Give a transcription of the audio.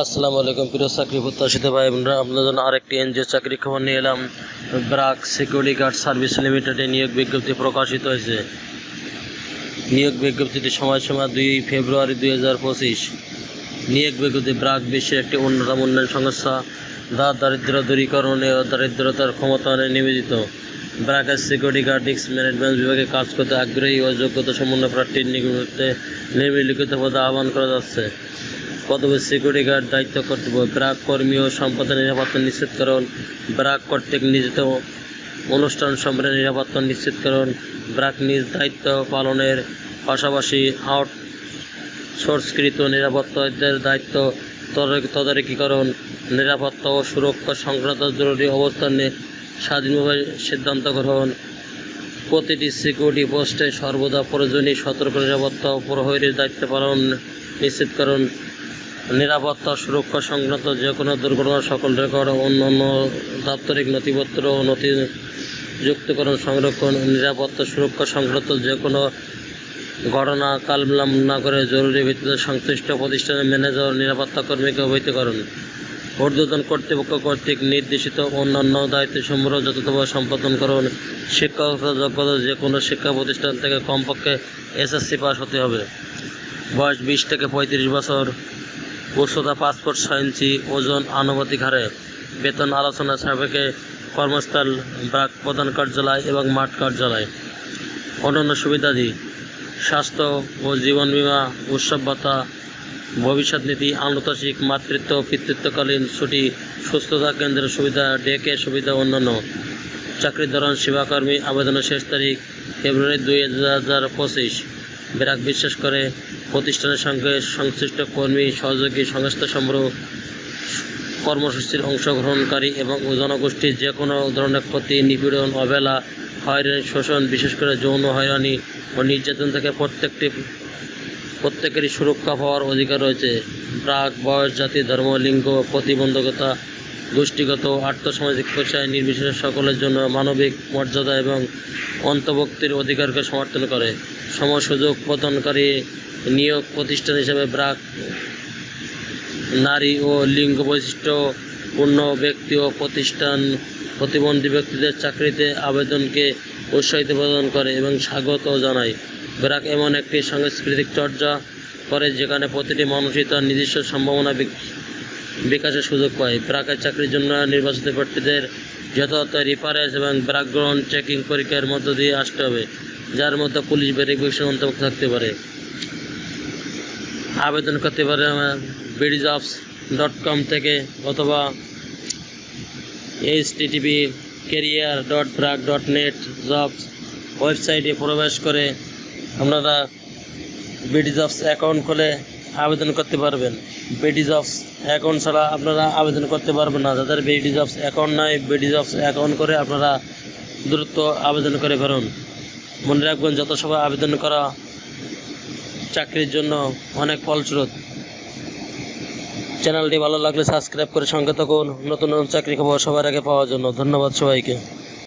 আসসালামু আলাইকুম প্রিয় চাকরি প্রত্যাশিত ভাই বোনরা, আপনাদের জন্য আরেকটি এনজিও চাকরি খবর নিয়ে এলাম। ব্র্যাক সিকিউরিটি গার্ড সার্ভিস লিমিটেডে নিয়োগ বিজ্ঞপ্তি প্রকাশিত হয়েছে। নিয়োগ বিজ্ঞপ্তিটি সময়সীমা 2 ফেব্রুয়ারি 2025। নিয়োগ বিজ্ঞপ্তি ব্র্যাক বিশ্বের একটি অন্যতম উন্নয়ন সংস্থা যা দারিদ্র্য দূরীকরণে ও দারিদ্রতার ক্ষমতায়নে নিবেদিত। ব্র্যাকের সিকিউরিটি গার্ড রিস্ক ম্যানেজমেন্ট বিভাগে কাজ করতে আগ্রহী ও যোগ্যতা সম্পন্ন প্রার্থীর নিকটে নিম্নলিখিত পদে আহ্বান করা যাচ্ছে। পদবী সিকিউরিটি গার্ড দায়িত্ব কর্তব্য: ব্র্যাক কর্মী ও সম্পদের নিরাপত্তা নিশ্চিতকরণ, ব্র্যাক কর্তৃক নিয়োজিত অনুষ্ঠান সম্পর্কে নিরাপত্তা নিশ্চিতকরণ, ব্র্যাক নিজ দায়িত্ব পালনের পাশাপাশি আউটসোর্সকৃত নিরাপত্তার দায়িত্ব তদারকিকরণ, নিরাপত্তা ও সুরক্ষা সংক্রান্ত জরুরি অবস্থানে স্বাধীনভাবে সিদ্ধান্ত গ্রহণ, প্রতিটি সিকিউরিটি পোস্টে সর্বদা প্রয়োজনীয় সতর্ক নিরাপত্তা ও প্রহরীর দায়িত্ব পালন নিশ্চিতকরণ, নিরাপত্তা সুরক্ষা সংক্রান্ত যে কোনো দুর্ঘটনার সকল রেকর্ড ও অন্যান্য দাপ্তরিক নথিপত্র ও নথিযুক্তকরণ সংরক্ষণ, নিরাপত্তা সুরক্ষা সংক্রান্ত যে কোনো ঘটনা কালবিলম্ব না করে জরুরি ভিত্তিতে সংশ্লিষ্ট প্রতিষ্ঠানের ম্যানেজার ও নিরাপত্তা কর্মীকে অবহিতকরণ, ঊর্ধ্বতন কর্তৃপক্ষ কর্তৃক নির্দেশিত অন্যান্য দায়িত্বসমূহ যথাযথভাবে সম্পাদনকরণ। শিক্ষাগত যোগ্যতা: যে কোনো শিক্ষা প্রতিষ্ঠান থেকে কমপক্ষে এসএসসি পাস হতে হবে। বয়স 20 থেকে 35 বছর। উচ্চতা 5 ফুট 6 ইঞ্চি। ওজন আনুপাতিক হারে। বেতন আলোচনা সাপেক্ষে। কর্মস্থল ব্র্যাক প্রধান কার্যালয় এবং মাঠ কার্যালয়। অন্যান্য সুবিধাদি: স্বাস্থ্য ও জীবন বীমা, উৎসব ভাতা, ভবিষ্যৎ নীতি, আনুতোষিক, মাতৃত্ব পিতৃত্বকালীন ছুটি, সুস্থতা কেন্দ্রের সুবিধা, ডে কেয়ার সুবিধা অন্যান্য। চাকরির ধরন সেবাকর্মী। আবেদনের শেষ তারিখ ফেব্রুয়ারি 2025। ব্র্যাক বিশ্বাস করে প্রতিষ্ঠানের সঙ্গে সংশ্লিষ্ট কর্মী, সহযোগী সংস্থাসমূহ, কর্মসূচির অংশগ্রহণকারী এবং জনগোষ্ঠীর যে কোনো ধরনের ক্ষতি, নিপীড়ন, অবহেলা, হয়রানি, শোষণ, বিশেষ করে যৌন হয়রানি ও নির্যাতন থেকে প্রত্যেকেরই সুরক্ষা পাওয়ার অধিকার রয়েছে। ব্র্যাক বয়স, জাতি, ধর্ম, লিঙ্গ, প্রতিবন্ধকতা, গোষ্ঠীগত, আর্থসামাজিক পেশায় নির্বিশেষে সকলের জন্য মানবিক মর্যাদা এবং অন্তর্ভুক্তির অধিকারকে সমর্থন করে। সুযোগ প্রদানকারী নিয়োগ প্রতিষ্ঠান হিসেবে ব্র্যাক নারী ও লিঙ্গ বৈশিষ্ট্যপূর্ণ ব্যক্তি ও প্রতিবন্ধী ব্যক্তিদের চাকরিতে আবেদনকে উৎসাহিত প্রদান করে এবং স্বাগত জানায়। ব্র্যাক এমন একটি সাংস্কৃতিক চর্চা করে যেখানে প্রতিটি মানুষই তার নিজস্ব সম্ভাবনা বিকাশের সুযোগ পায়। ব্র্যাকের চাকরির জন্য নির্বাচিত প্রার্থীদের যথাযথ রেফারেন্স এবং ব্যাকগ্রাউন্ড চেকিং পরীক্ষার মধ্য দিয়ে আসতে হবে, যার মধ্যে পুলিশ ভেরিফিকেশন অন্তর্ভুক্ত থাকতে পারে। আবেদন করতে পারে bdjobs.com থেকে অথবা http://career.brack.net jobs ওয়েবসাইটে প্রবেশ করে আপনারা bdjobs অ্যাকাউন্ট খুলে আবেদন করতে পারবেন। bdjobs অ্যাকাউন্ট ছাড়া আপনারা আবেদন করতে পারবেন না। যাদের bdjobs অ্যাকাউন্ট নাই, bdjobs অ্যাকাউন্ট করে আপনারা দ্রুত আবেদন করে ফেলুন। মনে রাখবেন, যত সবাই আবেদন করা চাকরির জন্য অনেক ফলস্রোত। চ্যানেলটি ভালো লাগলে সাবস্ক্রাইব করে সঙ্গে থাকুন নতুন নতুন চাকরি খবর সবার আগে পাওয়ার জন্য। ধন্যবাদ সবাইকে।